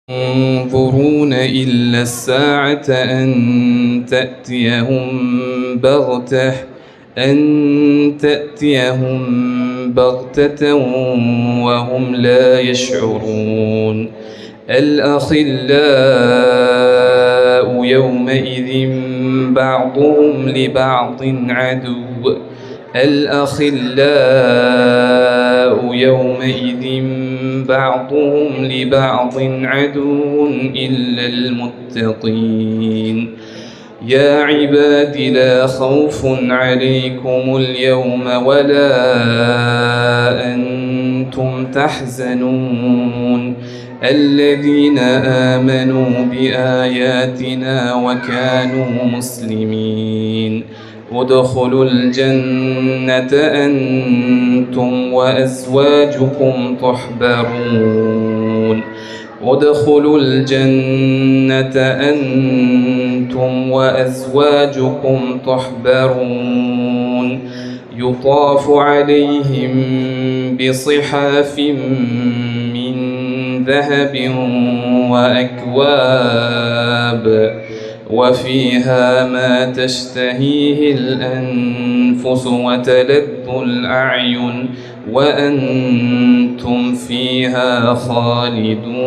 ينظرون إلا الساعة أن تأتيهم بغتة وهم لا يشعرون. الأخلاء يومئذ بعضهم لبعض عدو إلا المتقين. يا عباد لا خوف عليكم اليوم ولا أنتم تحزنون الذين آمنوا بآياتنا وكانوا مسلمين. ادخلوا الجنة أنتم وأزواجكم تحبرون يطاف عليهم بصحاف من ذهب وأكواب وفيها ما تشتهيه الأنفس وتلذ الأعين وأنتم فيها خالدون.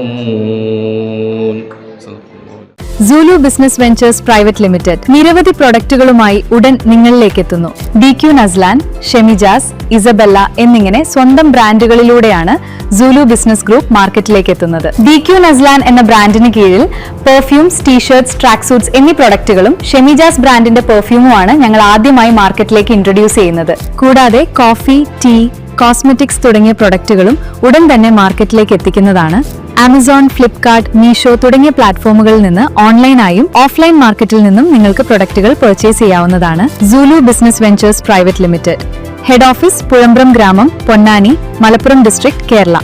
Zulu Business Ventures Private Limited നിരവധി പ്രൊഡക്റ്റുകളുമായി ഉടൻ നിങ്ങളിലേക്ക് എത്തുന്നു. DQ Nazlan, ഷെമിജാസ്, ഇസബെല്ല എന്നിങ്ങനെ സ്വന്തം ബ്രാൻഡുകളിലൂടെയാണ് Zulu ബിസിനസ് ഗ്രൂപ്പ് മാർക്കറ്റിലേക്ക് എത്തുന്നത്. DQ Nazlan എന്ന ബ്രാൻഡിന് കീഴിൽ പെർഫ്യൂംസ്, ടീഷർട്ട്സ്, ട്രാക്ക് സൂട്ട്സ് എന്നീ പ്രൊഡക്റ്റുകളും ഷെമിജാസ് ബ്രാൻഡിന്റെ പെർഫ്യൂമുമാണ് ഞങ്ങൾ ആദ്യമായി മാർക്കറ്റിലേക്ക് ഇൻട്രൊഡ്യൂസ് ചെയ്യുന്നത്. കൂടാതെ കോഫി, ടീ, കോസ്മെറ്റിക്സ് തുടങ്ങിയ പ്രൊഡക്റ്റുകളും ഉടൻ തന്നെ മാർക്കറ്റിലേക്ക് എത്തിക്കുന്നതാണ്. ആമസോൺ, ഫ്ലിപ്കാർട്ട്, മീഷോ തുടങ്ങിയ പ്ലാറ്റ്ഫോമുകളിൽ നിന്ന് ഓൺലൈനായും ഓഫ്ലൈൻ മാർക്കറ്റിൽ നിന്നും നിങ്ങൾക്ക് പ്രൊഡക്റ്റുകൾ പർച്ചേസ് ചെയ്യാവുന്നതാണ്. Zulu business ventures private limited. Head office Puzhambram ഗ്രാമം, പൊന്നാനി, മലപ്പുറം ഡിസ്ട്രിക്ട്, കേരള.